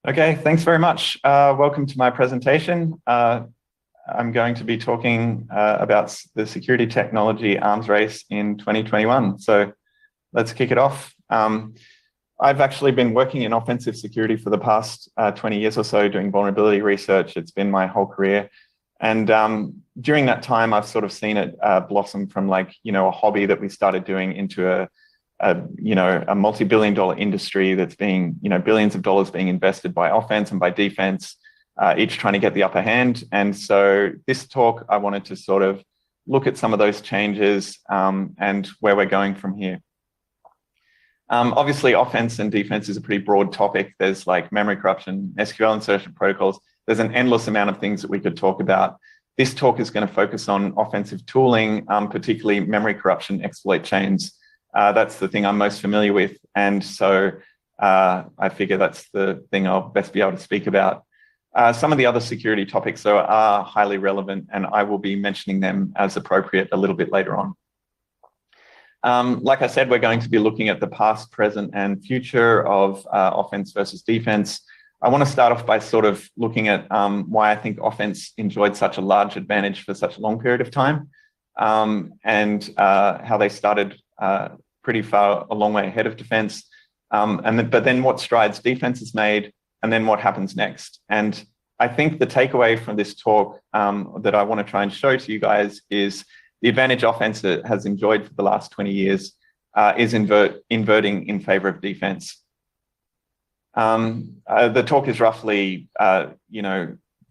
Okay, thanks very much. Welcome to my presentation. I'm going to be talking about the security technology arms race in 2021. So let's kick it off. I've actually been working in offensive security for the past 20 years or so, doing vulnerability research. It's been my whole career. And during that time, I've sort of seen it blossom from a hobby that we started doing into a multi-billion-dollar industry that's being, billions of dollars being invested by offense and by defense, each trying to get the upper hand. And so this talk, I wanted to sort of look at some of those changes and where we're going from here. Obviously, offense and defense is a pretty broad topic. There's like memory corruption, SQL insertion protocols. There's an endless amount of things that we could talk about. This talk is going to focus on offensive tooling, particularly memory corruption exploit chains. That's the thing I'm most familiar with. And so I figure that's the thing I'll best be able to speak about. Some of the other security topics though are highly relevant, and I will be mentioning them as appropriate a little bit later on. Like I said, we're going to be looking at the past, present, and future of offense versus defense. I want to start off by sort of looking at why I think offense enjoyed such a large advantage for such a long period of time, and how they started pretty far a long way ahead of defense, but then what strides defense has made, and then what happens next. And I think the takeaway from this talk that I want to try and show to you guys is the advantage offense has enjoyed for the last 20 years is inverting in favor of defense. The talk is roughly,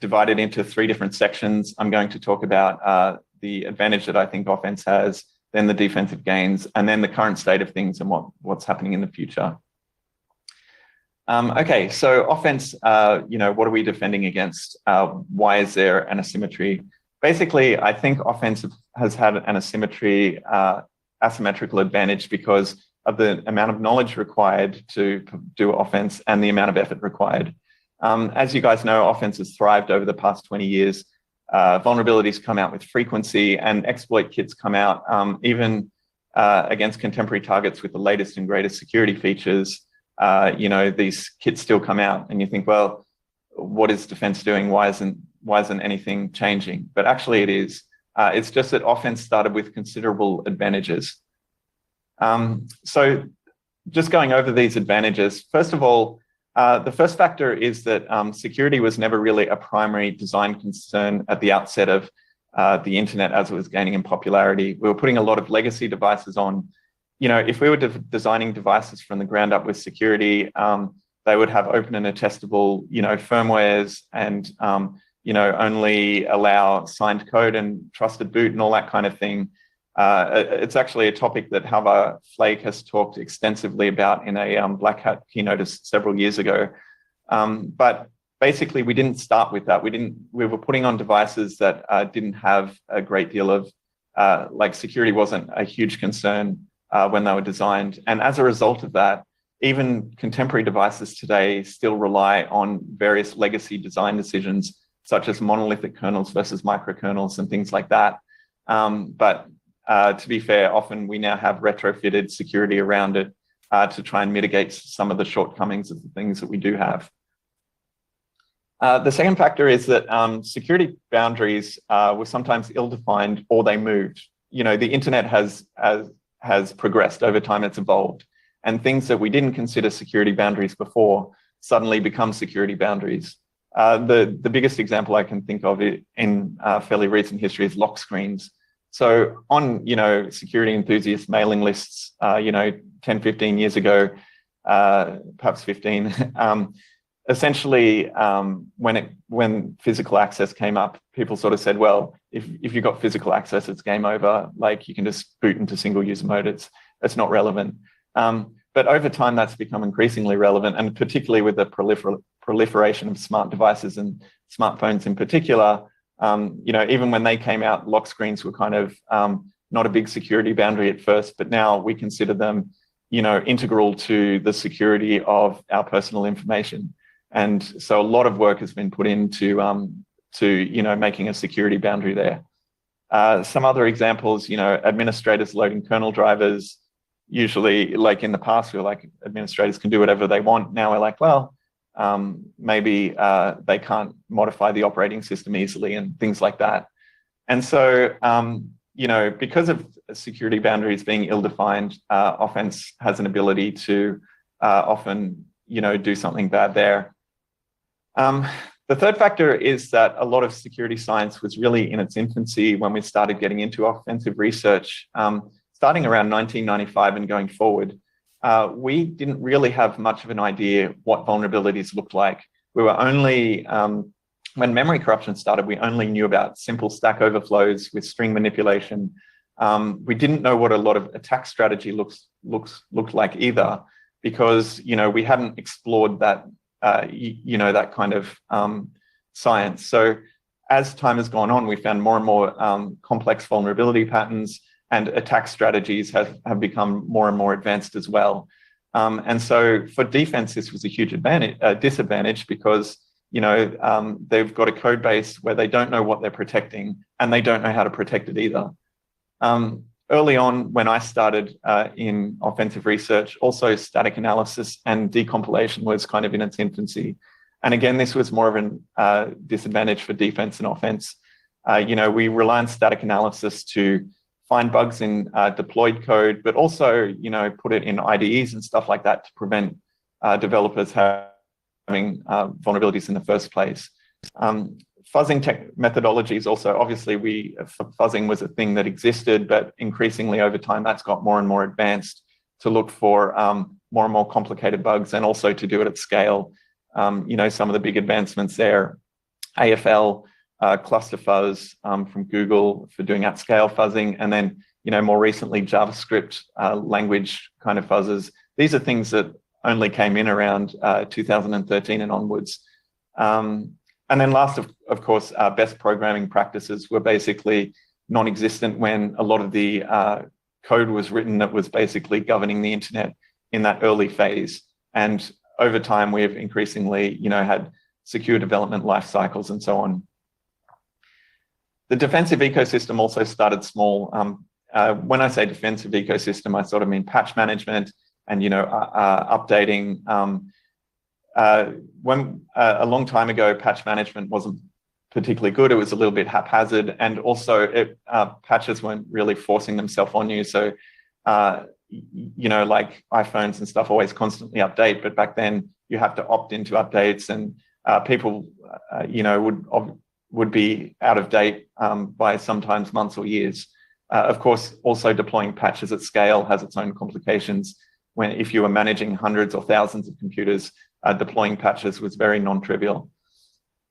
divided into three different sections. I'm going to talk about the advantage that I think offense has, then the defensive gains, and then the current state of things and what's happening in the future. Okay, so offense, what are we defending against? Why is there an asymmetry? Basically, I think offense has had an asymmetrical advantage because of the amount of knowledge required to do offense and the amount of effort required. As you guys know, offense has thrived over the past 20 years. Vulnerabilities come out with frequency, and exploit kits come out even against contemporary targets with the latest and greatest security features. These kits still come out, and you think, well, what is defense doing? Why isn't anything changing? But actually, it is. It's just that offense started with considerable advantages. So, just going over these advantages. First of all, the first factor is that security was never really a primary design concern at the outset of the internet as it was gaining in popularity. We were putting a lot of legacy devices on. If we were designing devices from the ground up with security, they would have open and attestable, firmwares and, only allow signed code and trusted boot and all that kind of thing. It's actually a topic that Halvar Flake has talked extensively about in a Black Hat keynote several years ago. But basically, we didn't start with that. We were putting on devices that didn't have a great deal of, security wasn't a huge concern when they were designed. And as a result of that, even contemporary devices today still rely on various legacy design decisions, such as monolithic kernels versus microkernels and things like that. But to be fair, often we now have retrofitted security around it to try and mitigate some of the shortcomings of the things that we do have. The second factor is that security boundaries were sometimes ill-defined or they moved. The internet has progressed over time, it's evolved. And things that we didn't consider security boundaries before suddenly become security boundaries. The biggest example I can think of in fairly recent history is lock screens. So on, security enthusiast mailing lists, 10, 15 years ago, perhaps 15, essentially, when physical access came up, people sort of said, well, if you've got physical access, it's game over. Like you can just boot into single user mode. It's not relevant. But over time, that's become increasingly relevant, and particularly with the proliferation of smart devices and smartphones in particular. Even when they came out, lock screens were kind of not a big security boundary at first, but now we consider them, integral to the security of our personal information. And so a lot of work has been put into making a security boundary there. Some other examples, administrators loading kernel drivers. Usually, like in the past, we were like, administrators can do whatever they want. Now we're like, well, maybe they can't modify the operating system easily and things like that. And so, because of security boundaries being ill-defined, offense has an ability to often, do something bad there. The third factor is that a lot of security science was really in its infancy when we started getting into offensive research. Starting around 1995 and going forward, we didn't really have much of an idea what vulnerabilities looked like. We were only, when memory corruption started, we only knew about simple stack overflows with string manipulation. We didn't know what a lot of attack strategy looked like either, because we hadn't explored that that kind of science. So as time has gone on, we found more and more complex vulnerability patterns, and attack strategies have become more and more advanced as well. And so for defense, this was a huge disadvantage, because they've got a code base where they don't know what they're protecting, and they don't know how to protect it either. Early on, when I started in offensive research, also static analysis and decompilation was kind of in its infancy. And again, this was more of a disadvantage for defense and offense. We rely on static analysis to find bugs in deployed code, but also, put it in IDEs and stuff like that to prevent developers having vulnerabilities in the first place. Fuzzing methodologies also, obviously, fuzzing was a thing that existed, but increasingly over time, that's got more and more advanced to look for more and more complicated bugs, and also to do it at scale. Some of the big advancements there, AFL, cluster fuzz from Google for doing at scale fuzzing, and then, more recently, JavaScript language kind of fuzzes. These are things that only came in around 2013 and onwards. And then last, of course, best programming practices were basically non-existent when a lot of the code was written that was basically governing the internet in that early phase. And over time, we've increasingly, had secure development life cycles and so on. The defensive ecosystem also started small. When I say defensive ecosystem, I sort of mean patch management and, updating. When a long time ago, patch management wasn't particularly good. It was a little bit haphazard, and also patches weren't really forcing themselves on you. So, like iPhones and stuff always constantly update, but back then you have to opt into updates, and people, would be out of date by sometimes months or years. Of course, also deploying patches at scale has its own complications. If you were managing hundreds or thousands of computers, deploying patches was very non-trivial.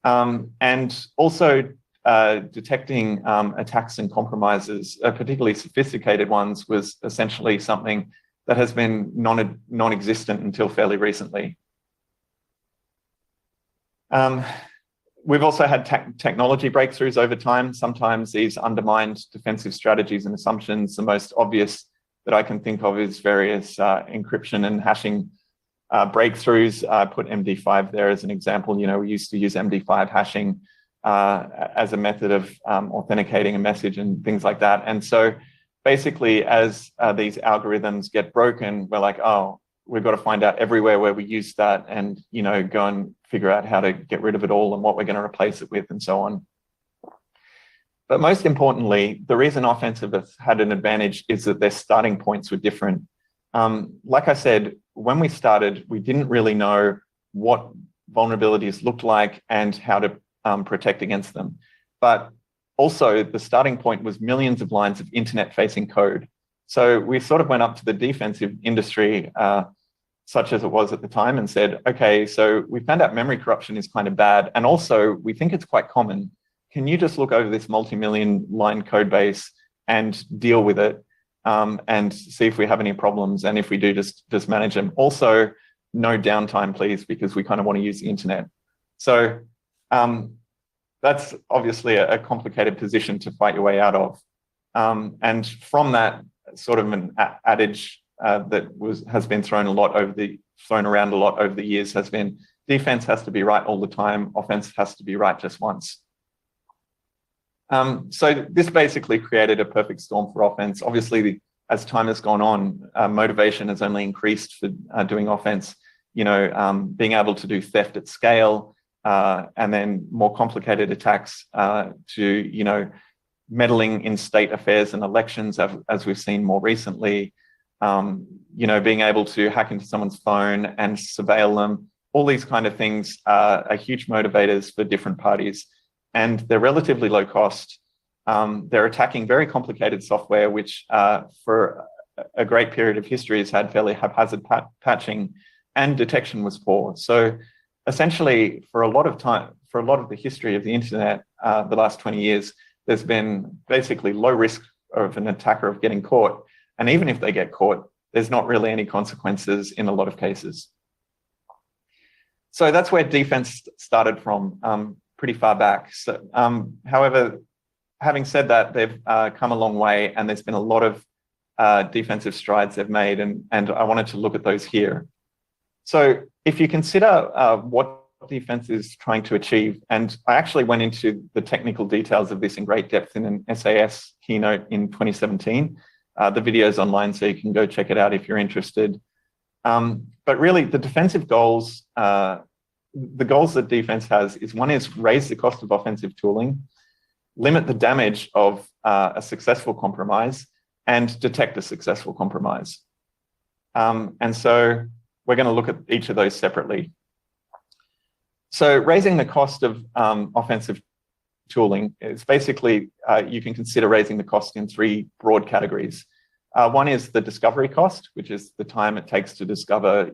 And also detecting attacks and compromises, particularly sophisticated ones, was essentially something that has been non-existent until fairly recently. We've also had technology breakthroughs over time. Sometimes these undermined defensive strategies and assumptions. The most obvious that I can think of is various encryption and hashing breakthroughs. I put MD5 there as an example. We used to use MD5 hashing as a method of authenticating a message and things like that. And so basically, as these algorithms get broken, we're like, oh, we've got to find out everywhere where we use that, and go and figure out how to get rid of it all and what we're going to replace it with, and so on. But most importantly, the reason offensive has had an advantage is that their starting points were different. Like I said, when we started, we didn't really know what vulnerabilities looked like and how to protect against them. But also, the starting point was millions of lines of internet-facing code. So we sort of went up to the defensive industry, such as it was at the time, and said, okay, so we found out memory corruption is kind of bad, and also we think it's quite common. Can you just look over this multi-million line code base and deal with it, and see if we have any problems, and if we do, just manage them. Also, no downtime, please, because we kind of want to use the internet. So that's obviously a complicated position to fight your way out of. And from that, sort of an adage that has been thrown around a lot over the years has been: defense has to be right all the time, offense has to be right just once. So this basically created a perfect storm for offense. Obviously, as time has gone on, motivation has only increased for doing offense. being able to do theft at scale, and then more complicated attacks to, meddling in state affairs and elections, as we've seen more recently, being able to hack into someone's phone and surveil them. All these kind of things are huge motivators for different parties, and they're relatively low cost. They're attacking very complicated software, which for a great period of history has had fairly haphazard patching, and detection was poor. So essentially, for a lot of the history of the internet, the last 20 years, there's been basically low risk of an attacker of getting caught. And even if they get caught, there's not really any consequences in a lot of cases. So that's where defense started from, pretty far back. So, however, having said that, they've come a long way, and there's been a lot of defensive strides they've made, and I wanted to look at those here. So if you consider what defense is trying to achieve, and I actually went into the technical details of this in great depth in an SAS keynote in 2017. The video's online, so you can go check it out if you're interested. But really, the defensive goals, the goals that defense has is, one is raise the cost of offensive tooling, limit the damage of a successful compromise, and detect a successful compromise. And so we're going to look at each of those separately. So raising the cost of offensive tooling is basically, you can consider raising the cost in three broad categories. One is the discovery cost, which is the time it takes to discover,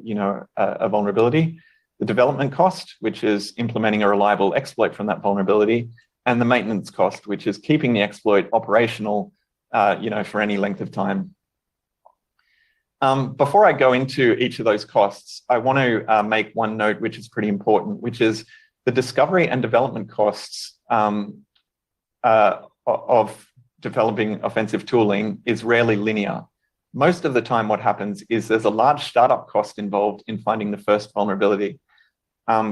a vulnerability. The development cost, which is implementing a reliable exploit from that vulnerability. And the maintenance cost, which is keeping the exploit operational, for any length of time. Before I go into each of those costs, I want to make one note, which is pretty important, which is the discovery and development costs of developing offensive tooling is rarely linear. Most of the time, what happens is there's a large startup cost involved in finding the first vulnerability,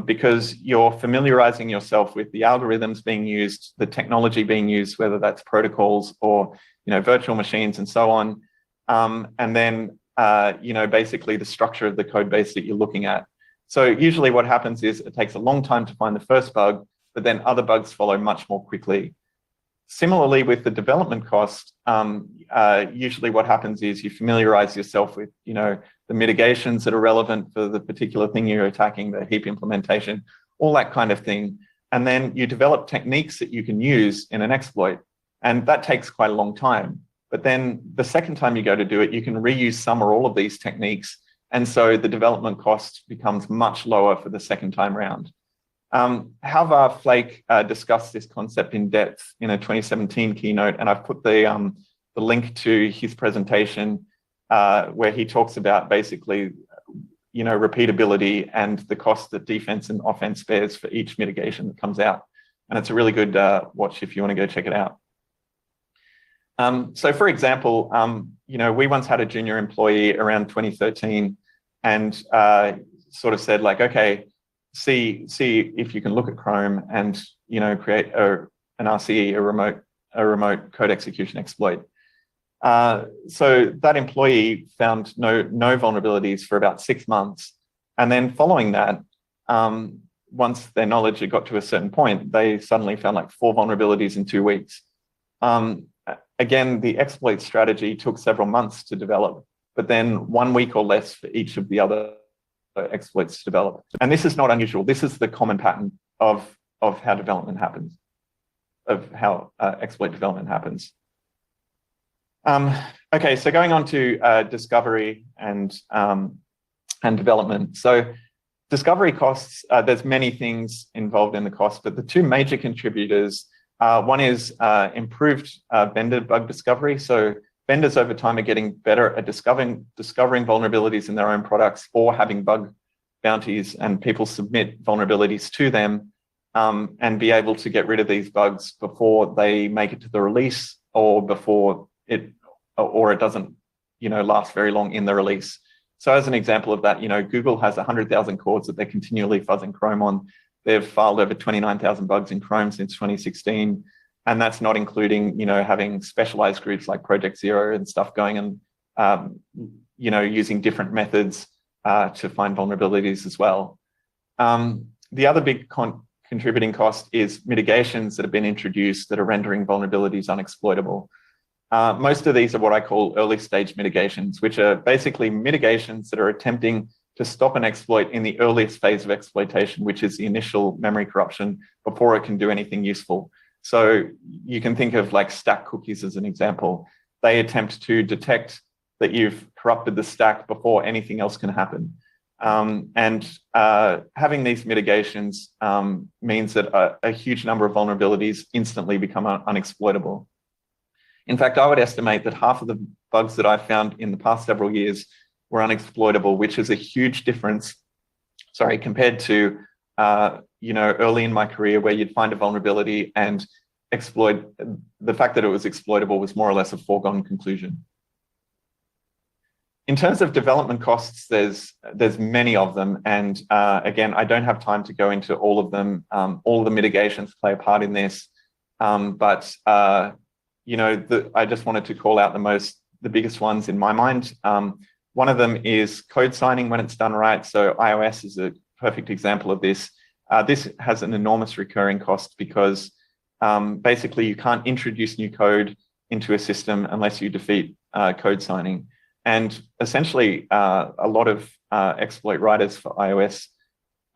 because you're familiarizing yourself with the algorithms being used, the technology being used, whether that's protocols or virtual machines and so on, and then basically the structure of the code base that you're looking at. So usually what happens is it takes a long time to find the first bug, but then other bugs follow much more quickly. Similarly, with the development cost, usually what happens is you familiarize yourself with, the mitigations that are relevant for the particular thing you're attacking, the heap implementation, all that kind of thing. And then you develop techniques that you can use in an exploit. And that takes quite a long time. But then the second time you go to do it, you can reuse some or all of these techniques. And so the development cost becomes much lower for the second time around. Halvar Flake discussed this concept in depth in a 2017 keynote, and I've put the link to his presentation where he talks about basically, repeatability and the cost that defense and offense bears for each mitigation that comes out. And it's a really good watch if you want to go check it out. So for example, we once had a junior employee around 2013 and sort of said like, okay, see if you can look at Chrome and, create an RCE, a remote code execution exploit. So that employee found no vulnerabilities for about 6 months. And then following that, once their knowledge had got to a certain point, they suddenly found like 4 vulnerabilities in 2 weeks. Again, the exploit strategy took several months to develop, but then 1 week or less for each of the other exploits to develop. And this is not unusual. This is the common pattern of how development happens, of how exploit development happens. Okay, so going on to discovery and development. So discovery costs, there's many things involved in the cost, but the 2 major contributors, one is improved vendor bug discovery. So vendors over time are getting better at discovering vulnerabilities in their own products or having bug bounties, and people submit vulnerabilities to them and be able to get rid of these bugs before they make it to the release or before it doesn't, last very long in the release. So as an example of that, Google has 100,000 cores that they're continually fuzzing Chrome on. They've filed over 29,000 bugs in Chrome since 2016. And that's not including, having specialized groups like Project Zero and stuff going and, using different methods to find vulnerabilities as well. The other big contributing cost is mitigations that have been introduced that are rendering vulnerabilities unexploitable. Most of these are what I call early stage mitigations, which are basically mitigations that are attempting to stop an exploit in the earliest phase of exploitation, which is the initial memory corruption before it can do anything useful. So you can think of like stack cookies as an example. They attempt to detect that you've corrupted the stack before anything else can happen. Having these mitigations means that a huge number of vulnerabilities instantly become unexploitable. In fact, I would estimate that half of the bugs that I've found in the past several years were unexploitable, which is a huge difference, compared to, early in my career where you'd find a vulnerability and exploit. The fact that it was exploitable was more or less a foregone conclusion. In terms of development costs, there's many of them. And again, I don't have time to go into all of them. All the mitigations play a part in this. I just wanted to call out the biggest ones in my mind. One of them is code signing when it's done right. So iOS is a perfect example of this. This has an enormous recurring cost because basically you can't introduce new code into a system unless you defeat code signing. And essentially, a lot of exploit writers for iOS,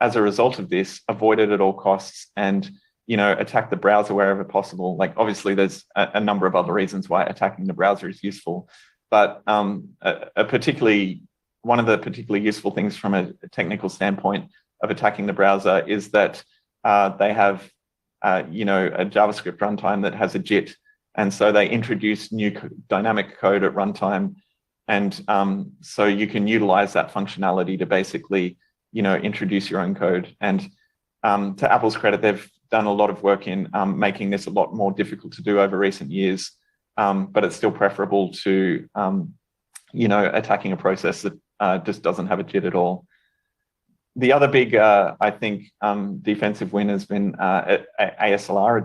as a result of this, avoid it at all costs and attack the browser wherever possible. Like obviously, there's a number of other reasons why attacking the browser is useful, but one of the particularly useful things from a technical standpoint of attacking the browser is that they have a JavaScript runtime that has a JIT, and so they introduce new dynamic code at runtime. And so you can utilize that functionality to basically, introduce your own code. And to Apple's credit, they've done a lot of work in making this a lot more difficult to do over recent years. But it's still preferable to, attacking a process that just doesn't have a JIT at all. The other big, I think, defensive win has been ASLR,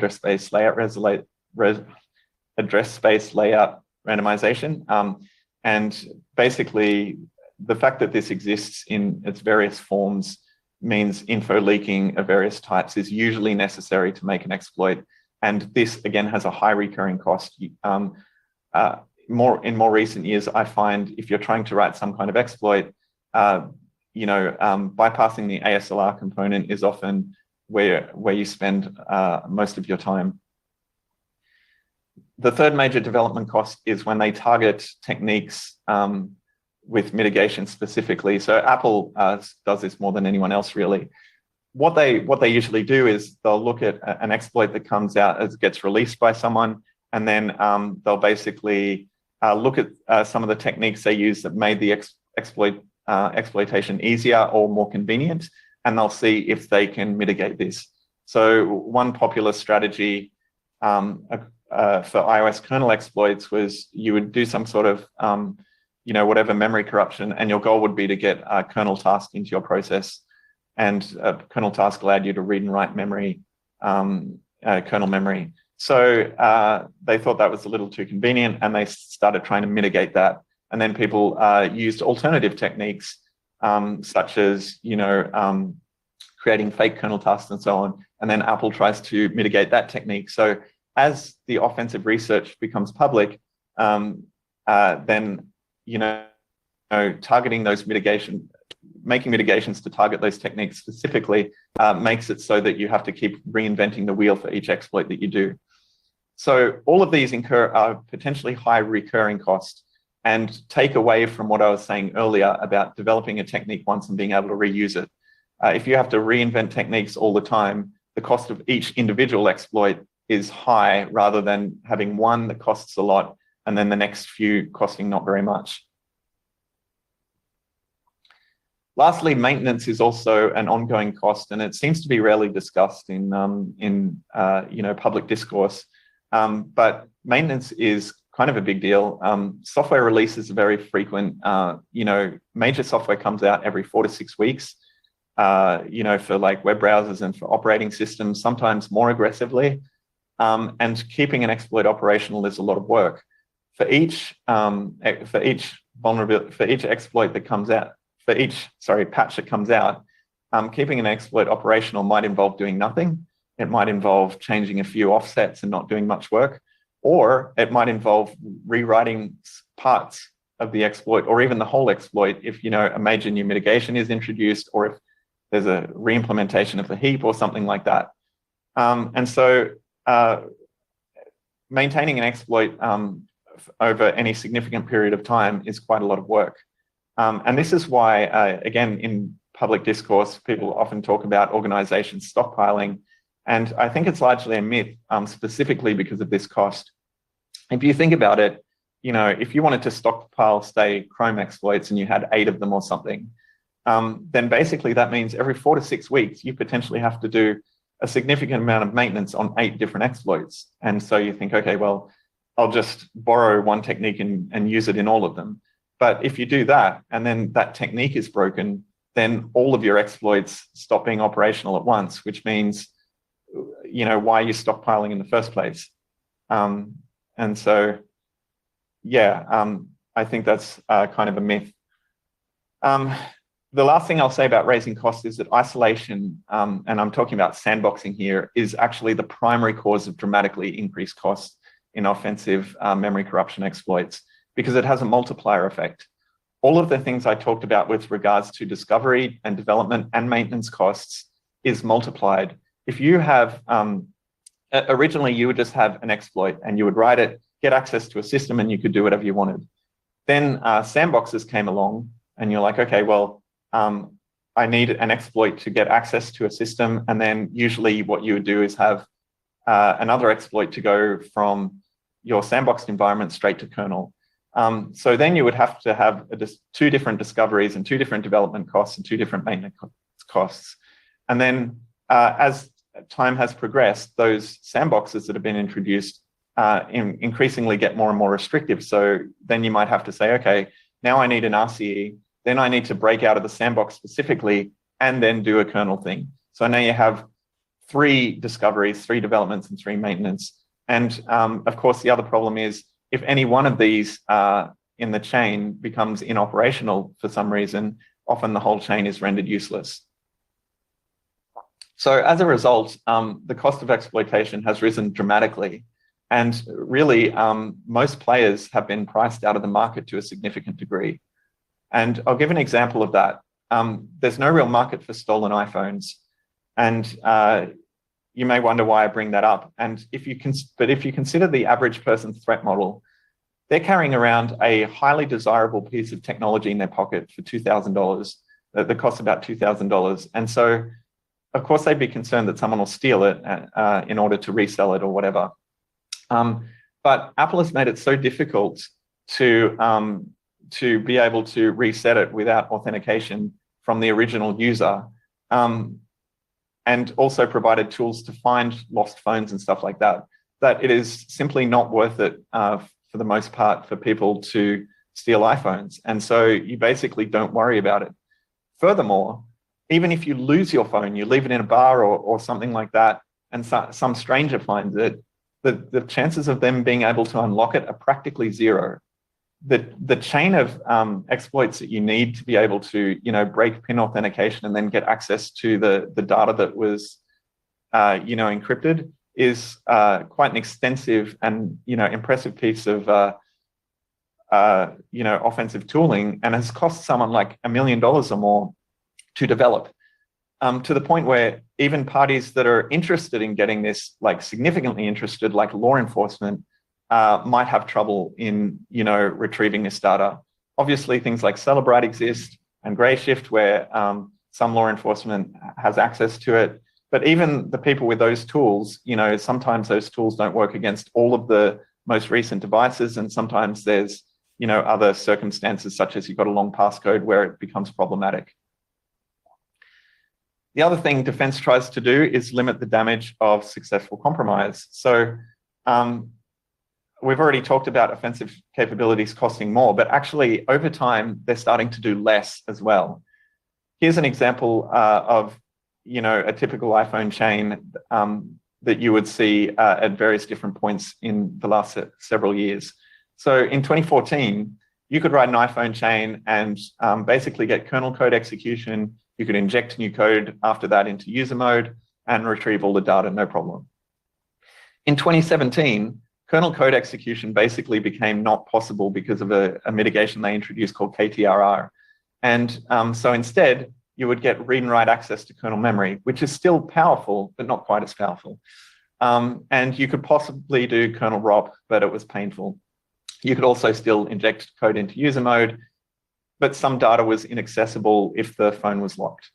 address space layout randomization. And basically, the fact that this exists in its various forms means info leaking of various types is usually necessary to make an exploit. And this, again, has a high recurring cost. In more recent years, I find if you're trying to write some kind of exploit, bypassing the ASLR component is often where you spend most of your time. The third major development cost is when they target techniques with mitigation specifically. So Apple does this more than anyone else, really. What they usually do is they'll look at an exploit that comes out as it gets released by someone, and then they'll basically look at some of the techniques they use that made the exploitation easier or more convenient, and they'll see if they can mitigate this. So one popular strategy for iOS kernel exploits was you would do some sort of, whatever memory corruption, and your goal would be to get a kernel task into your process. And a kernel task allowed you to read and write memory, kernel memory. So they thought that was a little too convenient, and they started trying to mitigate that. And then people used alternative techniques, such as, creating fake kernel tasks and so on. And then Apple tries to mitigate that technique. So as the offensive research becomes public, then, targeting those making mitigations to target those techniques specifically makes it so that you have to keep reinventing the wheel for each exploit that you do. So all of these incur potentially high recurring costs and take away from what I was saying earlier about developing a technique once and being able to reuse it. If you have to reinvent techniques all the time, the cost of each individual exploit is high rather than having one that costs a lot and then the next few costing not very much. Lastly, maintenance is also an ongoing cost, and it seems to be rarely discussed in public discourse. But maintenance is kind of a big deal. Software releases are very frequent. Major software comes out every 4 to 6 weeks. For like web browsers and for operating systems, sometimes more aggressively. And keeping an exploit operational is a lot of work. For each exploit that comes out, for each patch that comes out, keeping an exploit operational might involve doing nothing. It might involve changing a few offsets and not doing much work, or it might involve rewriting parts of the exploit or even the whole exploit if, a major new mitigation is introduced, or if there's a re-implementation of the heap or something like that. And so maintaining an exploit over any significant period of time is quite a lot of work. And this is why, again, in public discourse, people often talk about organizations stockpiling. And I think it's largely a myth, specifically because of this cost. If you think about it, if you wanted to stockpile, say, Chrome exploits and you had 8 of them or something, then basically that means every 4 to 6 weeks, you potentially have to do a significant amount of maintenance on 8 different exploits. And so you think, okay, well, I'll just borrow one technique and use it in all of them. But if you do that, and then that technique is broken, then all of your exploits stop being operational at once, which means, why are you stockpiling in the first place? And so, I think that's kind of a myth. The last thing I'll say about raising costs is that isolation, and I'm talking about sandboxing here, is actually the primary cause of dramatically increased costs in offensive memory corruption exploits, because it has a multiplier effect. All of the things I talked about with regards to discovery and development and maintenance costs is multiplied. If you have, originally you would just have an exploit and you would write it, get access to a system, and you could do whatever you wanted. Then sandboxes came along and you're like, okay, well, I need an exploit to get access to a system. And then usually what you would do is have another exploit to go from your sandboxed environment straight to kernel. So then you would have to have 2 different discoveries and 2 different development costs and 2 different maintenance costs. And then as time has progressed, those sandboxes that have been introduced increasingly get more and more restrictive. So then you might have to say, okay, now I need an RCE, then I need to break out of the sandbox specifically and then do a kernel thing. So now you have 3 discoveries, 3 developments, and 3 maintenance. And of course, the other problem is if any one of these in the chain becomes inoperational for some reason, often the whole chain is rendered useless. So as a result, the cost of exploitation has risen dramatically. And really, most players have been priced out of the market to a significant degree. And I'll give an example of that. There's no real market for stolen iPhones. And you may wonder why I bring that up. And if you consider the average person's threat model, they're carrying around a highly desirable piece of technology in their pocket for $2,000 that costs about $2,000. And so, of course, they'd be concerned that someone will steal it in order to resell it or whatever. But Apple has made it so difficult to be able to reset it without authentication from the original user, and also provided tools to find lost phones and stuff like that, that it is simply not worth it for the most part for people to steal iPhones. And so you basically don't worry about it. Furthermore, even if you lose your phone, you leave it in a bar or something like that, and some stranger finds it, the chances of them being able to unlock it are practically zero. The chain of exploits that you need to be able to, break PIN authentication and then get access to the data that was, encrypted is quite an extensive and, impressive piece of, offensive tooling, and has cost someone like $1 million or more to develop, to the point where even parties that are interested in getting this, like significantly interested, like law enforcement, might have trouble in, retrieving this data. Obviously, things like Celebrite exist and Grayshift, where some law enforcement has access to it. But even the people with those tools, sometimes those tools don't work against all of the most recent devices, and sometimes there's, other circumstances such as you've got a long passcode where it becomes problematic. The other thing defense tries to do is limit the damage of successful compromise. So we've already talked about offensive capabilities costing more, but actually over time, they're starting to do less as well. Here's an example of, a typical iPhone chain that you would see at various different points in the last several years. So in 2014, you could write an iPhone chain and basically get kernel code execution. You could inject new code after that into user mode and retrieve all the data, no problem. In 2017, kernel code execution basically became not possible because of a mitigation they introduced called KTRR. And so instead, you would get read and write access to kernel memory, which is still powerful, but not quite as powerful. And you could possibly do kernel ROP, but it was painful. You could also still inject code into user mode, but some data was inaccessible if the phone was locked.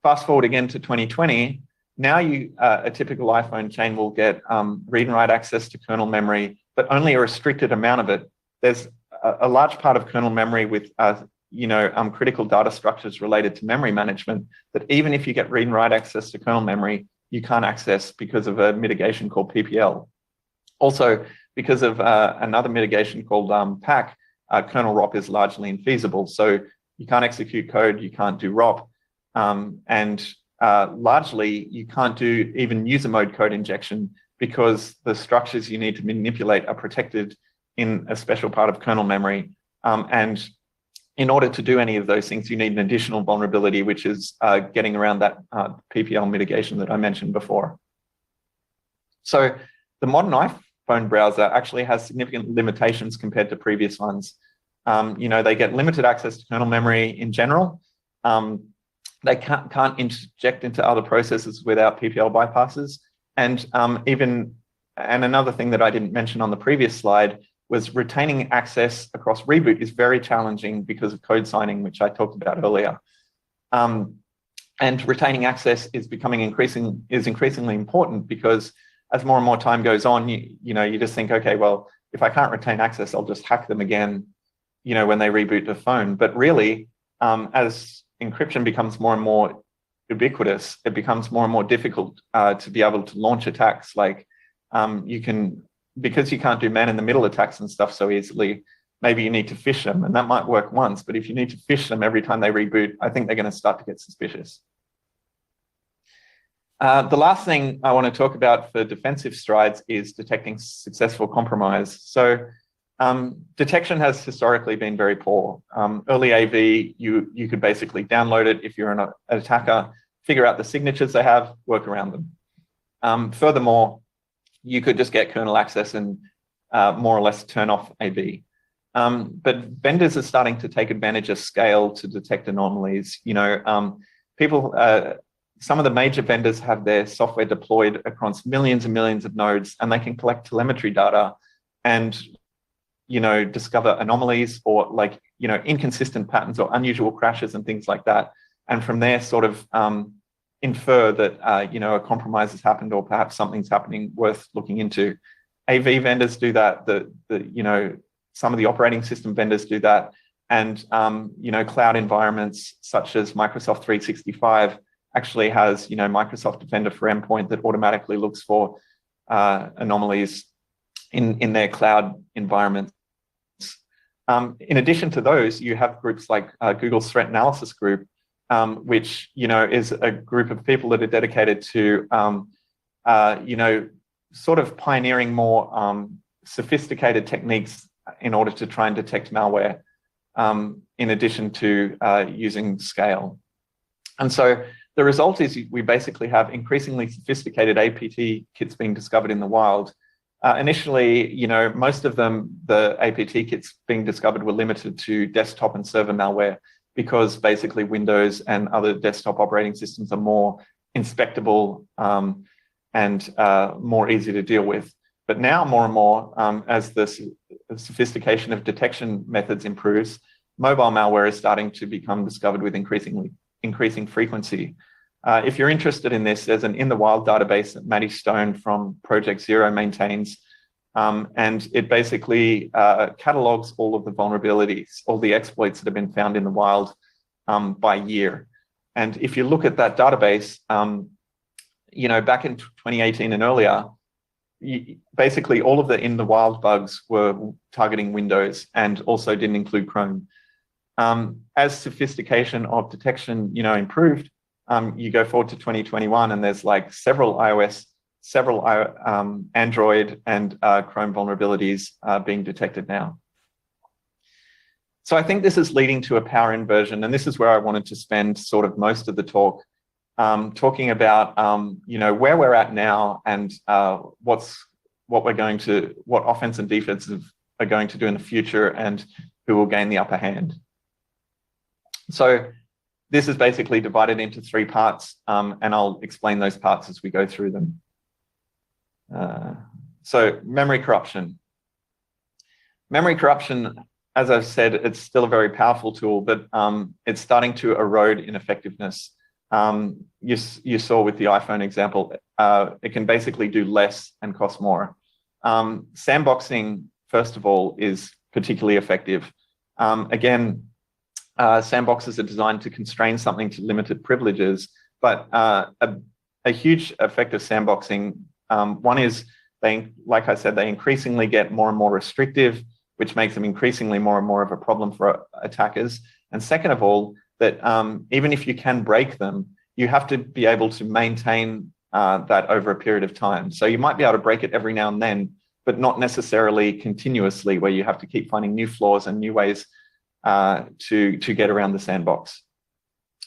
Fast forward again to 2020, now a typical iPhone chain will get read and write access to kernel memory, but only a restricted amount of it. There's a large part of kernel memory with critical data structures related to memory management that even if you get read and write access to kernel memory, you can't access because of a mitigation called PPL. Also, because of another mitigation called PAC, kernel ROP is largely infeasible. So you can't execute code, you can't do ROP, and largely you can't do even user mode code injection because the structures you need to manipulate are protected in a special part of kernel memory. And in order to do any of those things, you need an additional vulnerability, which is getting around that PPL mitigation that I mentioned before. So the modern iPhone browser actually has significant limitations compared to previous ones. They get limited access to kernel memory in general. They can't inject into other processes without PPL bypasses. And another thing that I didn't mention on the previous slide was retaining access across reboot is very challenging because of code signing, which I talked about earlier. And retaining access is becoming increasingly important because as more and more time goes on, you just think, okay, well, if I can't retain access, I'll just hack them again, when they reboot the phone. But really, as encryption becomes more and more ubiquitous, it becomes more and more difficult to be able to launch attacks. Like because you can't do man-in-the-middle attacks and stuff so easily, maybe you need to phish them, and that might work once, but if you need to phish them every time they reboot, I think they're going to start to get suspicious. The last thing I want to talk about for defensive strides is detecting successful compromise. So detection has historically been very poor. Early AV, you could basically download it if you're an attacker, figure out the signatures they have, work around them. Furthermore, you could just get kernel access and more or less turn off AV. But vendors are starting to take advantage of scale to detect anomalies. Some of the major vendors have their software deployed across millions and millions of nodes, and they can collect telemetry data and discover anomalies or inconsistent patterns or unusual crashes and things like that. And from there, sort of infer that a compromise has happened or perhaps something's happening worth looking into. AV vendors do that. Some of the operating system vendors do that, and cloud environments such as Microsoft 365 actually has Microsoft Defender for Endpoint that automatically looks for anomalies in their cloud environments. In addition to those, you have groups like Google's Threat Analysis Group, which is a group of people that are dedicated to sort of pioneering more sophisticated techniques in order to try and detect malware, in addition to using scale. And so the result is we basically have increasingly sophisticated APT kits being discovered in the wild. Initially, most of them, the APT kits being discovered were limited to desktop and server malware because basically Windows and other desktop operating systems are more inspectable and more easy to deal with. But now more and more, as the sophistication of detection methods improves, mobile malware is starting to become discovered with increasing frequency. If you're interested in this, there's an In the Wild database that Matty Stone from Project Zero maintains, and it basically catalogs all of the vulnerabilities, all the exploits that have been found in the wild by year. And if you look at that database, back in 2018 and earlier, basically all of the In the Wild bugs were targeting Windows and also didn't include Chrome. As sophistication of detection, improved, you go forward to 2021 and there's like several iOS, several Android and Chrome vulnerabilities being detected now. So I think this is leading to a power inversion, and this is where I wanted to spend sort of most of the talk, talking about where we're at now and what offense and defense are going to do in the future, and who will gain the upper hand. So this is basically divided into 3 parts, and I'll explain those parts as we go through them. So memory corruption. Memory corruption, as I've said, it's still a very powerful tool, but it's starting to erode in effectiveness. You saw with the iPhone example, it can basically do less and cost more. Sandboxing, first of all, is particularly effective. Again, sandboxes are designed to constrain something to limited privileges, but a huge effect of sandboxing, one is, like I said, they increasingly get more and more restrictive, which makes them increasingly more and more of a problem for attackers. And second of all, that even if you can break them, you have to be able to maintain that over a period of time. So you might be able to break it every now and then, but not necessarily continuously, where you have to keep finding new flaws and new ways to get around the sandbox.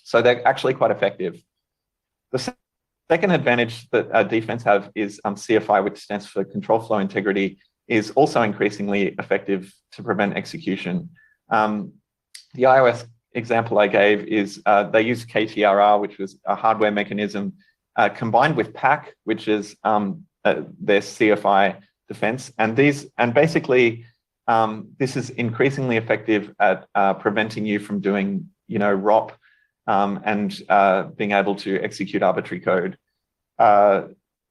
So they're actually quite effective. The second advantage that defense have is CFI, which stands for control flow integrity, is also increasingly effective to prevent execution. The iOS example I gave is they use KTRR, which was a hardware mechanism, combined with PAC, which is their CFI defense. And basically, this is increasingly effective at preventing you from doing, ROP and being able to execute arbitrary code.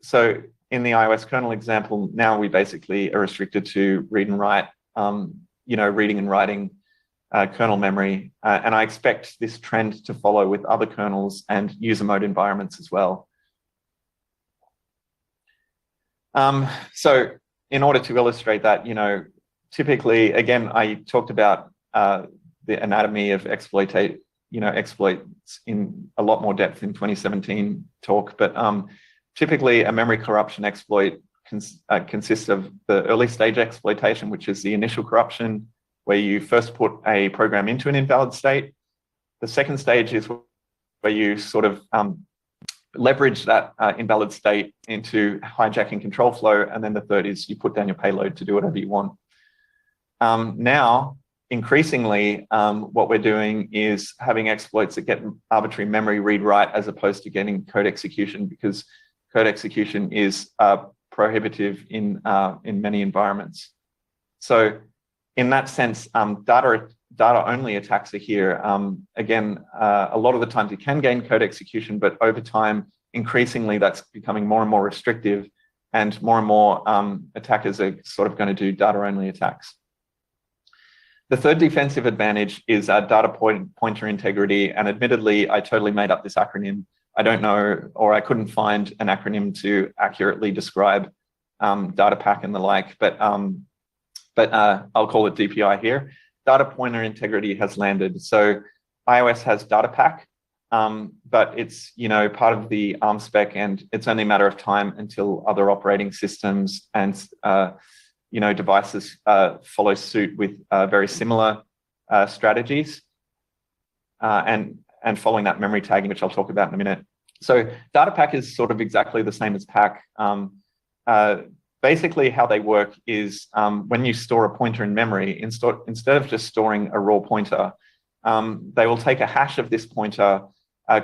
So in the iOS kernel example, now we basically are restricted to read and write, reading and writing kernel memory. And I expect this trend to follow with other kernels and user mode environments as well. So in order to illustrate that, typically, again, I talked about the anatomy of exploits in a lot more depth in 2017 talk, but typically a memory corruption exploit consists of the early stage exploitation, which is the initial corruption, where you first put a program into an invalid state. The second stage is where you sort of leverage that invalid state into hijacking control flow. And then the third is you put down your payload to do whatever you want. Now, increasingly, what we're doing is having exploits that get arbitrary memory read-write as opposed to getting code execution, because code execution is prohibitive in many environments. So in that sense, data-only attacks are here. Again, a lot of the times you can gain code execution, but over time, increasingly, that's becoming more and more restrictive, and more attackers are sort of going to do data-only attacks. The third defensive advantage is data pointer integrity. And admittedly, I totally made up this acronym. I don't know, or I couldn't find an acronym to accurately describe data pack and the like, but I'll call it DPI here. Data pointer integrity has landed. So iOS has data pack, but it's part of the ARM spec, and it's only a matter of time until other operating systems and devices follow suit with very similar strategies and following that memory tagging, which I'll talk about in a minute. So data pack is sort of exactly the same as pack. Basically, how they work is when you store a pointer in memory, instead of just storing a raw pointer, they will take a hash of this pointer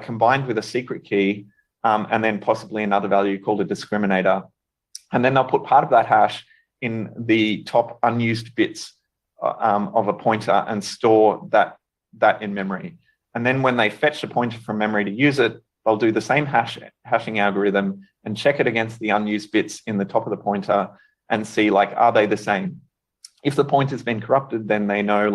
combined with a secret key and then possibly another value called a discriminator. And then they'll put part of that hash in the top unused bits of a pointer and store that in memory. And then when they fetch the pointer from memory to use it, they'll do the same hashing algorithm and check it against the unused bits in the top of the pointer and see, are they the same? If the pointer's been corrupted, then they know,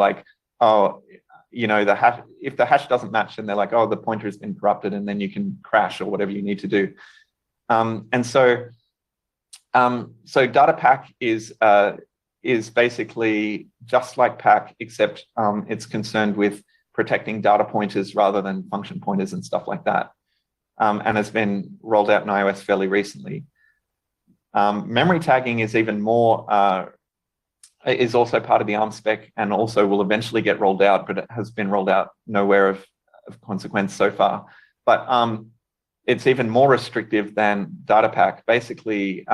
if the hash doesn't match, then they're like, oh, the pointer has been corrupted, and then you can crash or whatever you need to do. So data pack is basically just like pack, except it's concerned with protecting data pointers rather than function pointers and stuff like that, and has been rolled out in iOS fairly recently. Memory tagging is even more is also part of the ARM spec and also will eventually get rolled out, but it has been rolled out nowhere of consequence so far. But it's even more restrictive than data pack. Basically,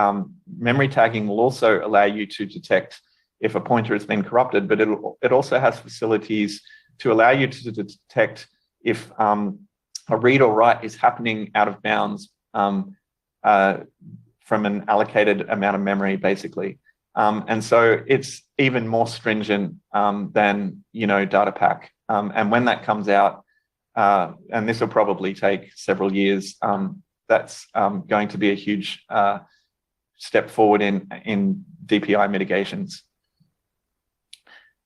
memory tagging will also allow you to detect if a pointer has been corrupted, but it also has facilities to allow you to detect if a read or write is happening out of bounds from an allocated amount of memory, basically. And so it's even more stringent than, data pack. And when that comes out, and this will probably take several years, that's going to be a huge step forward in DPI mitigations.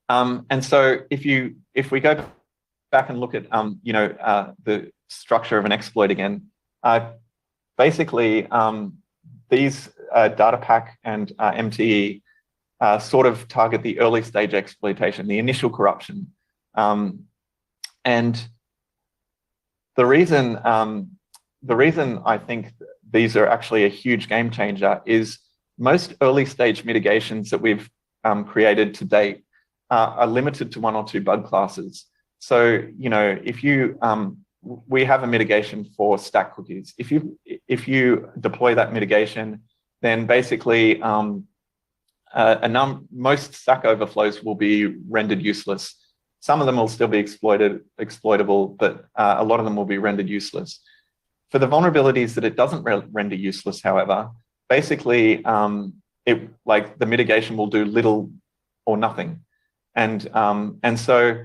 And so if we go back and look at the structure of an exploit again, basically these data pack and MTE sort of target the early stage exploitation, the initial corruption, and the reason I think these are actually a huge game changer is most early stage mitigations that we've created to date are limited to 1 or 2 bug classes. So, if you we have a mitigation for stack cookies. If you deploy that mitigation, then basically most stack overflows will be rendered useless. Some of them will still be exploitable, but a lot of them will be rendered useless. For the vulnerabilities that it doesn't render useless, however, basically the mitigation will do little or nothing. And so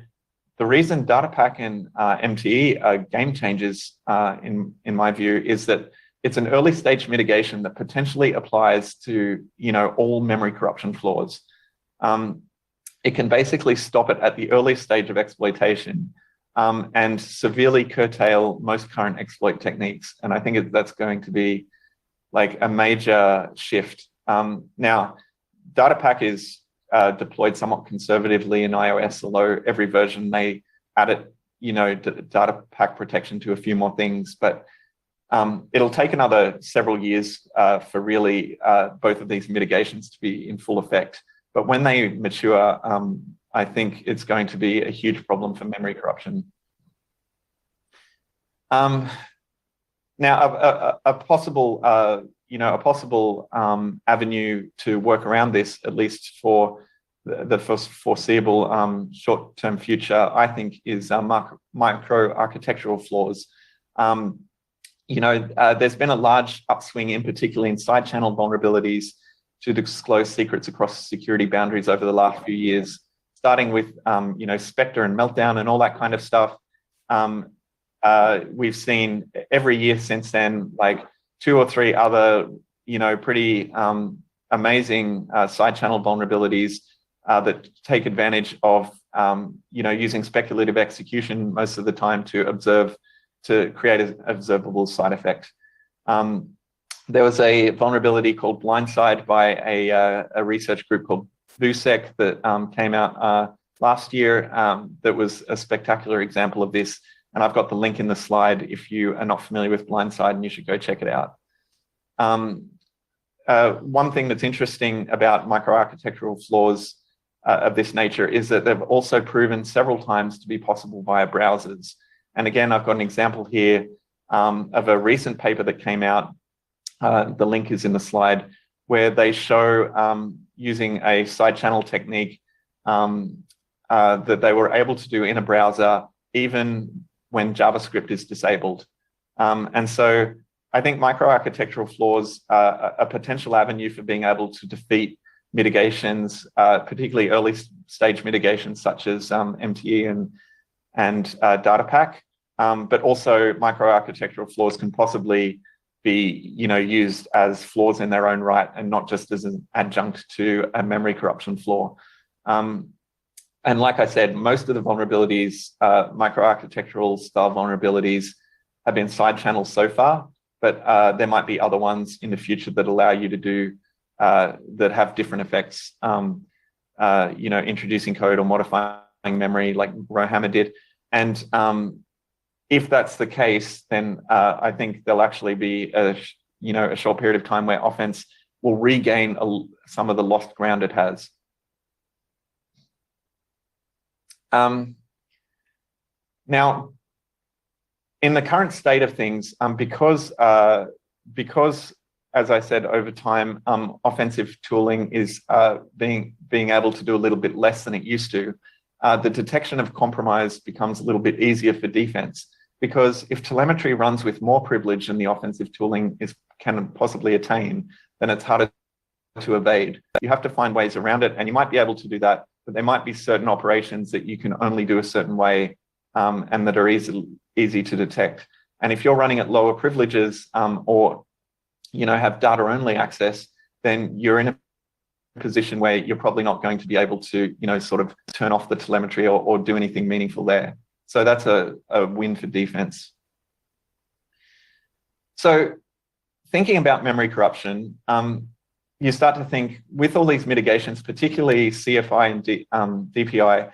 the reason DataPack and MTE are game changers, in my view, is that it's an early stage mitigation that potentially applies to all memory corruption flaws. It can basically stop it at the early stage of exploitation and severely curtail most current exploit techniques. And I think that's going to be like a major shift. Now, DataPack is deployed somewhat conservatively in iOS, although every version they added, data pack protection to a few more things. But it'll take another several years for really both of these mitigations to be in full effect. But when they mature, I think it's going to be a huge problem for memory corruption. Now, a possible avenue to work around this, at least for the foreseeable short-term future, I think, is micro-architectural flaws. There's been a large upswing, in particular in side channel vulnerabilities, to disclose secrets across security boundaries over the last few years, starting with Spectre and Meltdown and all that kind of stuff. We've seen every year since then, like 2 or 3 other, pretty amazing side channel vulnerabilities that take advantage of, using speculative execution most of the time to create an observable side effect. There was a vulnerability called Blindside by a research group called VUSEC that came out last year that was a spectacular example of this. And I've got the link in the slide if you are not familiar with Blindside, and you should go check it out. One thing that's interesting about microarchitectural flaws of this nature is that they've also proven several times to be possible via browsers. And again, I've got an example here of a recent paper that came out. The link is in the slide, where they show using a side channel technique that they were able to do in a browser, even when JavaScript is disabled. And so I think microarchitectural flaws are a potential avenue for being able to defeat mitigations, particularly early stage mitigations such as MTE and DataPack. But also microarchitectural flaws can possibly be used as flaws in their own right and not just as an adjunct to a memory corruption flaw. And like I said, most of the vulnerabilities, microarchitectural style vulnerabilities, have been side channels so far, but there might be other ones in the future that allow you to do, that have different effects, introducing code or modifying memory like Rowhammer did. And if that's the case, then I think there'll actually be a short period of time where offense will regain some of the lost ground it has. Now, in the current state of things, because, as I said, over time, offensive tooling is being able to do a little bit less than it used to, the detection of compromise becomes a little bit easier for defense. Because if telemetry runs with more privilege than the offensive tooling can possibly attain, then it's harder to evade. You have to find ways around it, and you might be able to do that, but there might be certain operations that you can only do a certain way, and that are easy to detect. And if you're running at lower privileges, or have data only access, then you're in a position where you're probably not going to be able to sort of turn off the telemetry or do anything meaningful there. So that's a win for defense. So thinking about memory corruption, you start to think, with all these mitigations, particularly CFI and DPI,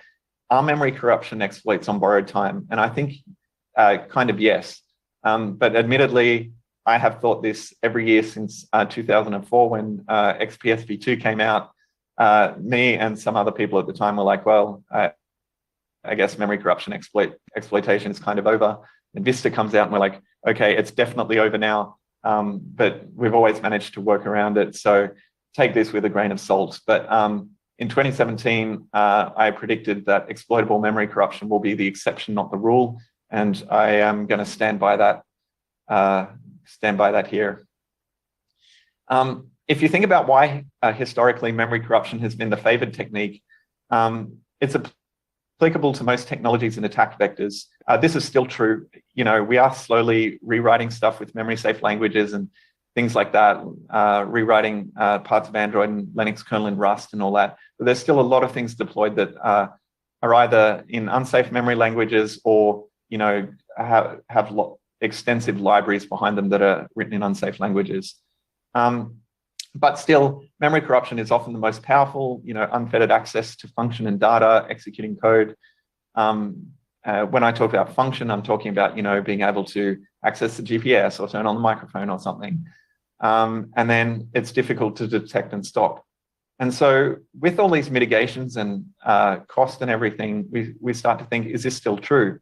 are memory corruption exploits on borrowed time? And I think kind of yes. But admittedly, I have thought this every year since 2004 when XPSV2 came out. Me and some other people at the time were like, well, I guess memory corruption exploitation is kind of over. And Vista comes out and we're like, okay, it's definitely over now. But we've always managed to work around it. So take this with a grain of salt. But in 2017, I predicted that exploitable memory corruption will be the exception, not the rule. And I am going to stand by that here. If you think about why historically memory corruption has been the favored technique, it's applicable to most technologies and attack vectors. This is still true. We are slowly rewriting stuff with memory safe languages and things like that, rewriting parts of Android and Linux kernel in Rust and all that. But there's still a lot of things deployed that are either in unsafe memory languages or have extensive libraries behind them that are written in unsafe languages. But still, memory corruption is often the most powerful, unfettered access to function and data, executing code. When I talk about function, I'm talking about, being able to access the GPS or turn on the microphone or something. And then it's difficult to detect and stop. And so with all these mitigations and cost and everything, we start to think, is this still true?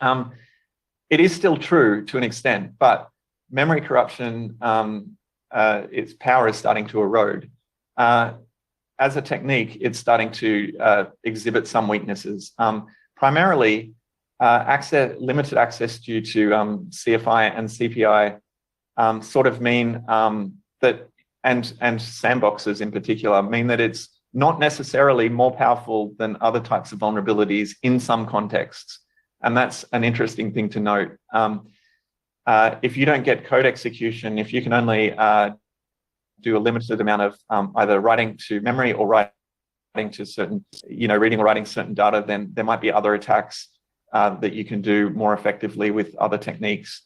It is still true to an extent, but memory corruption, its power is starting to erode. As a technique, it's starting to exhibit some weaknesses. Primarily, limited access due to CFI and CPI sort of mean that, and sandboxes in particular, mean that it's not necessarily more powerful than other types of vulnerabilities in some contexts. And that's an interesting thing to note. If you don't get code execution, if you can only do a limited amount of either writing to memory or writing to certain, reading or writing certain data, then there might be other attacks that you can do more effectively with other techniques.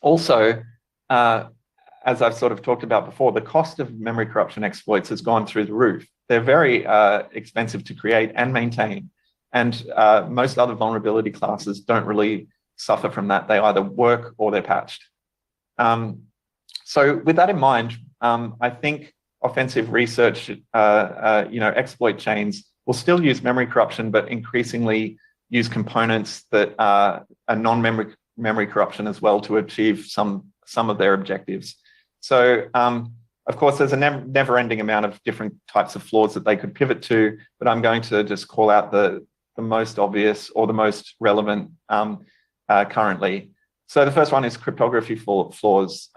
Also, as I've sort of talked about before, the cost of memory corruption exploits has gone through the roof. They're very expensive to create and maintain. And most other vulnerability classes don't really suffer from that. They either work or they're patched. So with that in mind, I think offensive research, exploit chains will still use memory corruption, but increasingly use components that are non-memory corruption as well to achieve some of their objectives. So, of course, there's a never-ending amount of different types of flaws that they could pivot to, but I'm going to just call out the most obvious or the most relevant currently. So the first one is cryptography flaws.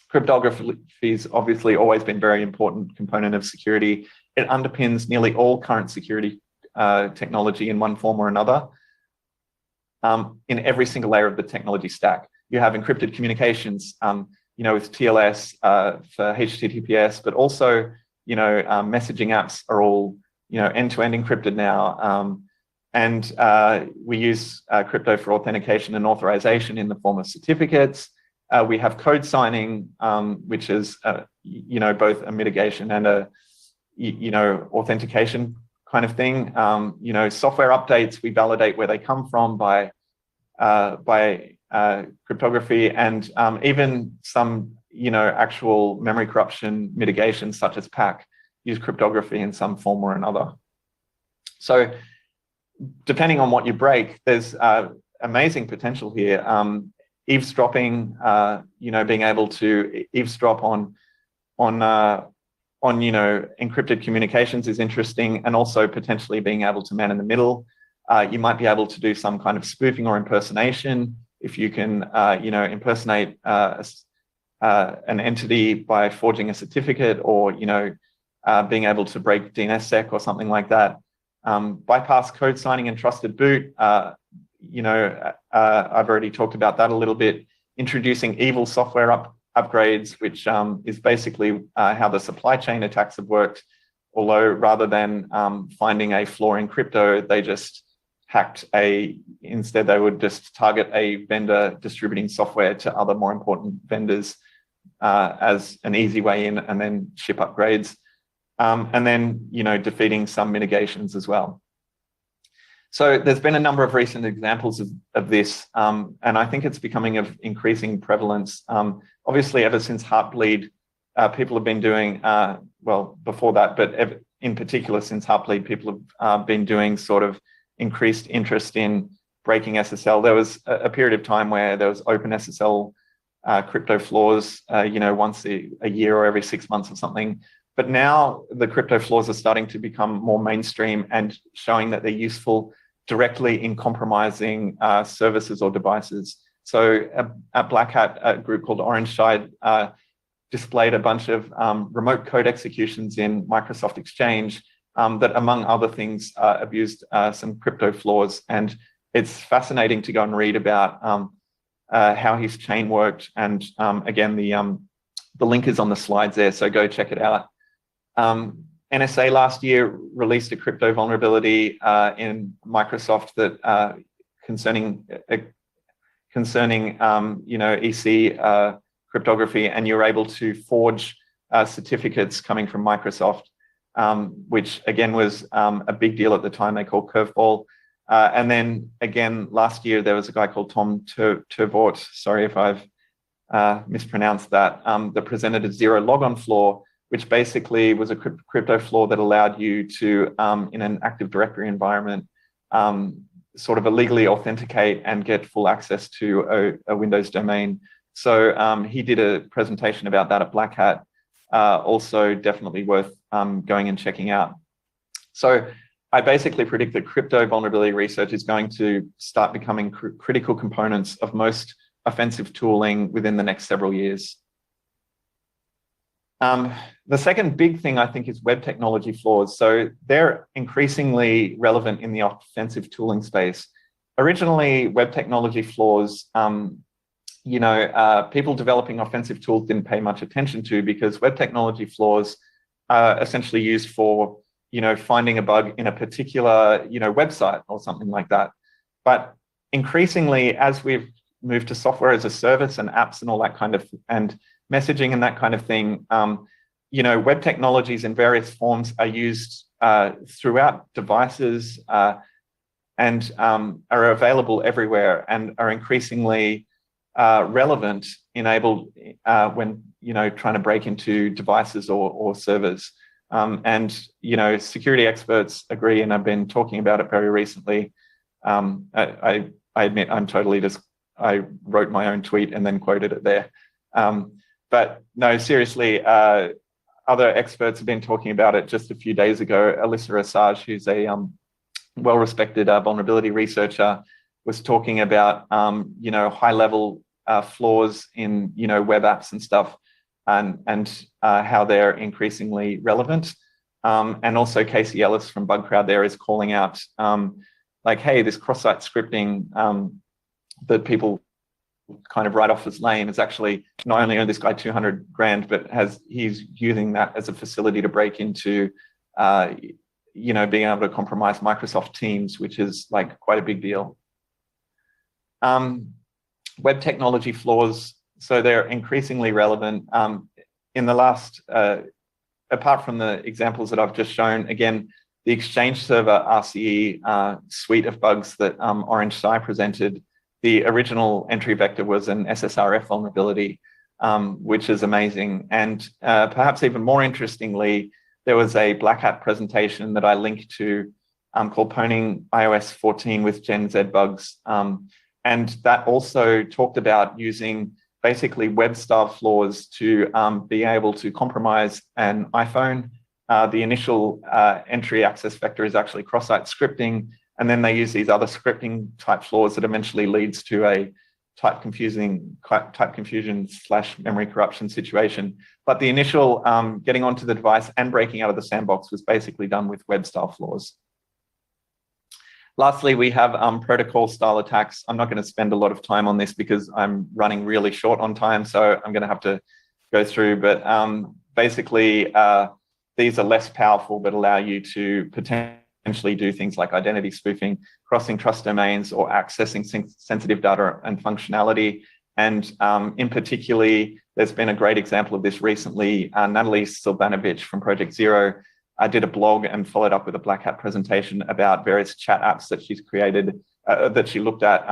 Cryptography has obviously always been a very important component of security. It underpins nearly all current security technology in one form or another, in every single layer of the technology stack. You have encrypted communications, with TLS for HTTPS, but also, messaging apps are all, end-to-end encrypted now. And we use crypto for authentication and authorization in the form of certificates. We have code signing, which is, both a mitigation and a, authentication kind of thing. Software updates, we validate where they come from by cryptography, and even some, actual memory corruption mitigations such as PAC use cryptography in some form or another. So depending on what you break, there's amazing potential here. Eavesdropping, being able to eavesdrop on encrypted communications is interesting, and also potentially being able to man in the middle. You might be able to do some kind of spoofing or impersonation if you can, impersonate an entity by forging a certificate, or being able to break DNSSEC or something like that. Bypass code signing and trusted boot. I've already talked about that a little bit. Introducing evil software upgrades, which is basically how the supply chain attacks have worked. Although rather than finding a flaw in crypto, they just instead they would just target a vendor distributing software to other more important vendors as an easy way in, and then ship upgrades. And then, defeating some mitigations as well. So there's been a number of recent examples of this, and I think it's becoming of increasing prevalence. Obviously, ever since Heartbleed, people have been doing, before that, but in particular since Heartbleed, people have been doing sort of increased interest in breaking SSL. There was a period of time where there was open SSL crypto flaws, once a year or every 6 months or something. But now the crypto flaws are starting to become more mainstream and showing that they're useful directly in compromising services or devices. So at Black Hat, a group called OrangeSide displayed a bunch of remote code executions in Microsoft Exchange that, among other things, abused some crypto flaws. And it's fascinating to go and read about how his chain worked. And again, the link is on the slides there, so go check it out. NSA last year released a crypto vulnerability in Microsoft that concerning EC cryptography, and you're able to forge certificates coming from Microsoft, which again was a big deal at the time. They called curveball. And then again, last year, there was a guy called Tom Tervort, sorry if I've mispronounced that, that presented a zero logon flaw, which basically was a crypto flaw that allowed you to, in an Active Directory environment, sort of illegally authenticate and get full access to a Windows domain. So he did a presentation about that at Black Hat, also definitely worth going and checking out. So I basically predict that crypto vulnerability research is going to start becoming critical components of most offensive tooling within the next several years. The second big thing, I think, is web technology flaws. So they're increasingly relevant in the offensive tooling space. Originally, web technology flaws, people developing offensive tools didn't pay much attention to, because web technology flaws are essentially used for, finding a bug in a particular, website or something like that. But increasingly, as we've moved to software as a service and apps and all that kind of, and messaging and that kind of thing, web technologies in various forms are used throughout devices and are available everywhere, and are increasingly relevant, enabled when trying to break into devices or servers. And security experts agree, and I've been talking about it very recently. I admit I wrote my own tweet and then quoted it there. But no, seriously, other experts have been talking about it. Just a few days ago, Alyssa Assange, who's a well-respected vulnerability researcher, was talking about high-level flaws in web apps and stuff, and how they're increasingly relevant. And also Casey Ellis from BugCrowd there is calling out hey, this cross-site scripting that people kind of write off as lame is actually not only earned this guy 200 grand, but he's using that as a facility to break into being able to compromise Microsoft Teams, which is quite a big deal. Web technology flaws, so they're increasingly relevant. In the last, apart from the examples that I've just shown, again, the Exchange Server RCE suite of bugs that OrangeSide presented, the original entry vector was an SSRF vulnerability, which is amazing. And perhaps even more interestingly, there was a Black Hat presentation that I linked to called Pwning iOS 14 with Gen Z bugs. And that also talked about using basically web style flaws to be able to compromise an iPhone. The initial entry access vector is actually cross-site scripting, and then they use these other scripting type flaws that eventually leads to a type confusion / memory corruption situation. But the initial getting onto the device and breaking out of the sandbox was basically done with web style flaws. Lastly, we have protocol style attacks. I'm not going to spend a lot of time on this because I'm running really short on time, so I'm going to have to go through. But basically, these are less powerful but allow you to potentially do things like identity spoofing, crossing trust domains, or accessing sensitive data and functionality. And in particularly, there's been a great example of this recently. Natalie Silvanovich from Project Zero did a blog and followed up with a Black Hat presentation about various chat apps that she's created, that she looked at,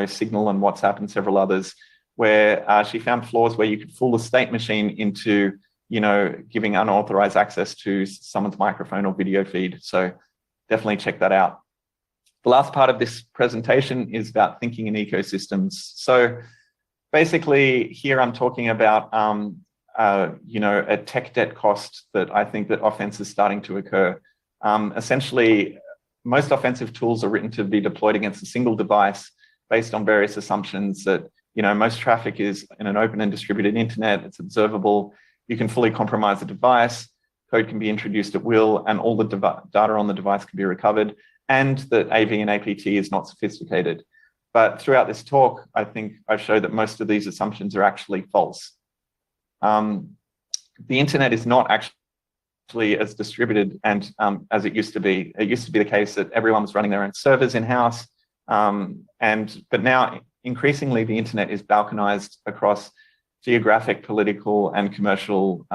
Signal and WhatsApp and several others, where she found flaws where you could fool a state machine into, giving unauthorized access to someone's microphone or video feed. So definitely check that out. The last part of this presentation is about thinking in ecosystems. So basically here I'm talking about a tech debt cost that I think that offense is starting to occur. Essentially, most offensive tools are written to be deployed against a single device based on various assumptions that, most traffic is in an open and distributed internet, it's observable, you can fully compromise the device, code can be introduced at will, and all the data on the device can be recovered, and that AV and APT is not sophisticated. But throughout this talk, I think I've showed that most of these assumptions are actually false. The internet is not actually as distributed and as it used to be. It used to be the case that everyone was running their own servers in-house, but now increasingly the internet is balkanized across geographic, political, and commercial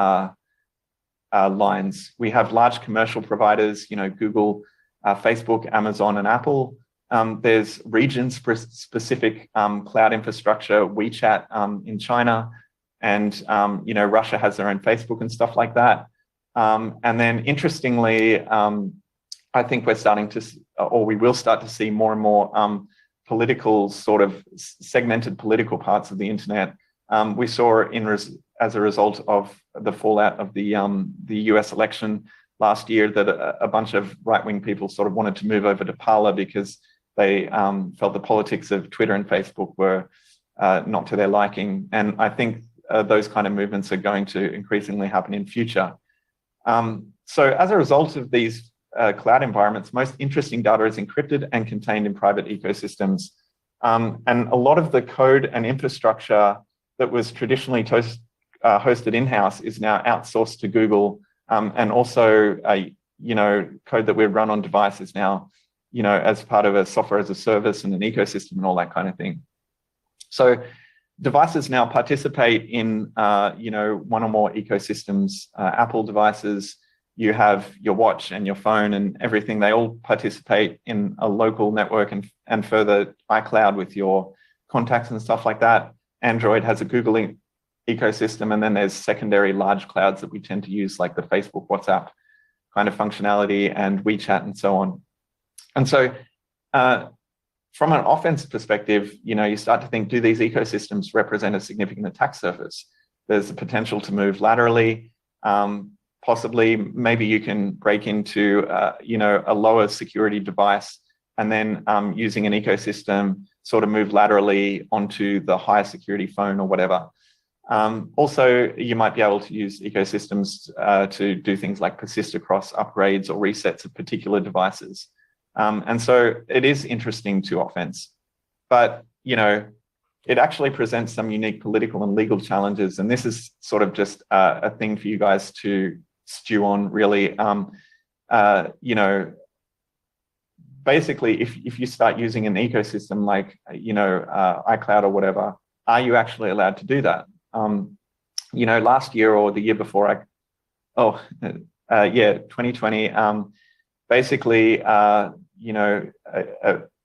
lines. We have large commercial providers, Google, Facebook, Amazon, and Apple. There's region-specific cloud infrastructure, WeChat in China, and Russia has their own Facebook and stuff like that. And then interestingly, I think we're starting to, or we will start to see more and more political sort of segmented political parts of the internet. We saw as a result of the fallout of the US election last year that a bunch of right-wing people sort of wanted to move over to Parler because they felt the politics of Twitter and Facebook were not to their liking. And I think those kind of movements are going to increasingly happen in future. So as a result of these cloud environments, most interesting data is encrypted and contained in private ecosystems. And a lot of the code and infrastructure that was traditionally hosted in-house is now outsourced to Google, and also code that we run on devices now, as part of a software as a service and an ecosystem and all that kind of thing. So devices now participate in one or more ecosystems. Apple devices, you have your watch and your phone and everything. They all participate in a local network and further iCloud with your contacts and stuff like that. Android has a Google ecosystem, and then there's secondary large clouds that we tend to use, like the Facebook, WhatsApp kind of functionality, and WeChat and so on. And so from an offense perspective, you start to think, do these ecosystems represent a significant attack surface? There's the potential to move laterally. Possibly, maybe you can break into, a lower security device and then using an ecosystem, sort of move laterally onto the higher security phone or whatever. Also, you might be able to use ecosystems to do things like persist across upgrades or resets of particular devices. And so it is interesting to offense, but, it actually presents some unique political and legal challenges. And this is sort of just a thing for you guys to stew on, really. Basically, if you start using an ecosystem like, iCloud or whatever, are you actually allowed to do that? Last year or the year before, 2020, basically, a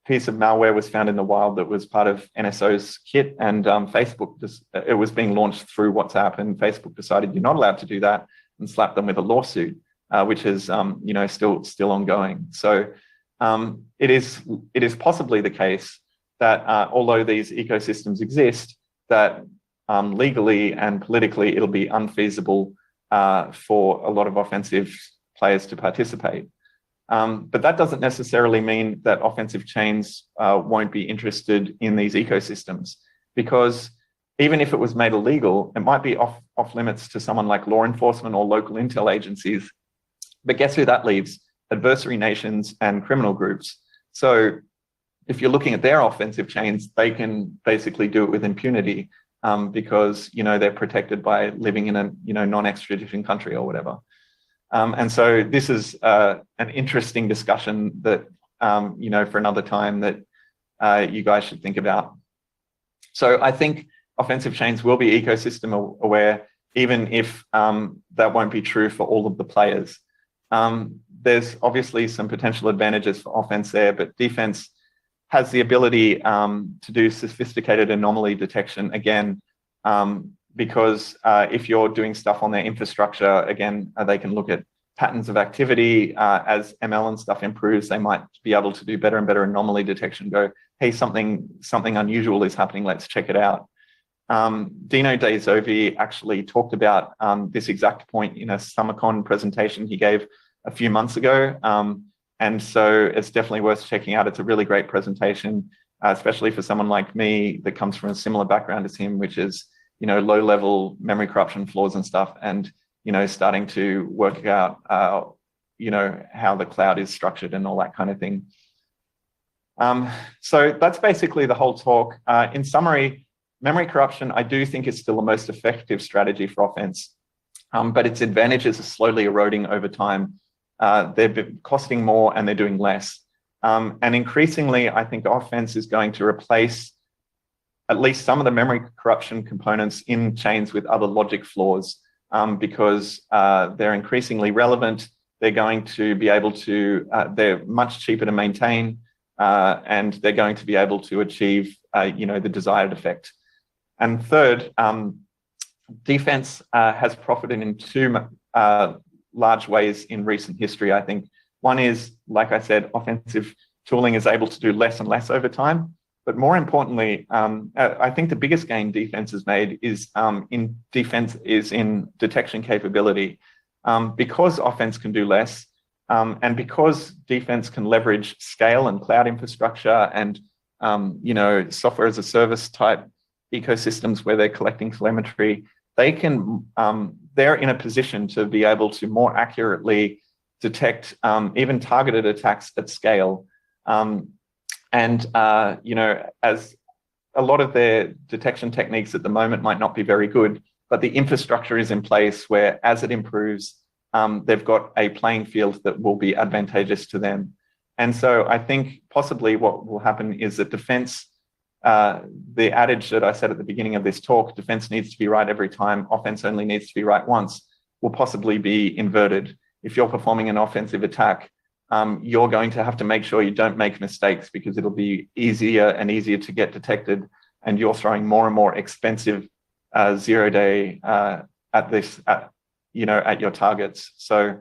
piece of malware was found in the wild that was part of NSO's kit, and it was being launched through WhatsApp, and Facebook decided you're not allowed to do that and slapped them with a lawsuit. which is still ongoing. So it is possibly the case that although these ecosystems exist, that legally and politically it'll be unfeasible for a lot of offensive players to participate. But that doesn't necessarily mean that offensive chains won't be interested in these ecosystems, because even if it was made illegal, it might be off limits to someone like law enforcement or local intel agencies. But guess who that leaves? Adversary nations and criminal groups. So if you're looking at their offensive chains, they can basically do it with impunity because they're protected by living in a non-extradition country or whatever. And so this is an interesting discussion that for another time that you guys should think about. So I think offensive chains will be ecosystem aware, even if that won't be true for all of the players. There's obviously some potential advantages for offense there, but defense has the ability to do sophisticated anomaly detection again, because if you're doing stuff on their infrastructure, again, they can look at patterns of activity. As ML and stuff improves, they might be able to do better and better anomaly detection, go, hey, something unusual is happening, let's check it out. Dino Daizovi actually talked about this exact point in a SummerCon presentation he gave a few months ago. And so it's definitely worth checking out. It's a really great presentation, especially for someone like me that comes from a similar background as him, which is, low-level memory corruption flaws and stuff, and, starting to work out, how the cloud is structured and all that kind of thing. So that's basically the whole talk. In summary, memory corruption, I do think is still the most effective strategy for offense, but its advantages are slowly eroding over time. They're costing more and they're doing less. And increasingly, I think offense is going to replace at least some of the memory corruption components in chains with other logic flaws, because they're increasingly relevant. They're going to be able to, they're much cheaper to maintain, and they're going to be able to achieve, the desired effect. And third, defense has profited in two large ways in recent history, I think. One is, like I said, offensive tooling is able to do less and less over time. But more importantly, I think the biggest gain defense has made is in detection capability. Because offense can do less, and because defense can leverage scale and cloud infrastructure and software as a service type ecosystems where they're collecting telemetry, they're in a position to be able to more accurately detect even targeted attacks at scale. As a lot of their detection techniques at the moment might not be very good, but the infrastructure is in place where, as it improves, they've got a playing field that will be advantageous to them. And so I think possibly what will happen is that defense, the adage that I said at the beginning of this talk, defense needs to be right every time, offense only needs to be right once, will possibly be inverted. If you're performing an offensive attack, you're going to have to make sure you don't make mistakes, because it'll be easier and easier to get detected, and you're throwing more and more expensive 0-day at your targets. So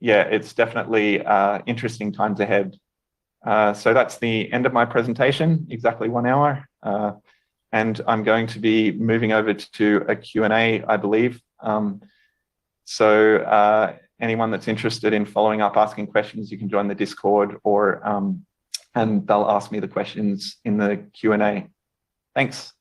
it's definitely interesting times ahead. So that's the end of my presentation, exactly 1 hour. And I'm going to be moving over to a Q&A, I believe. Anyone that's interested in following up, asking questions, you can join the Discord, or and they'll ask me the questions in the Q&A. Thanks.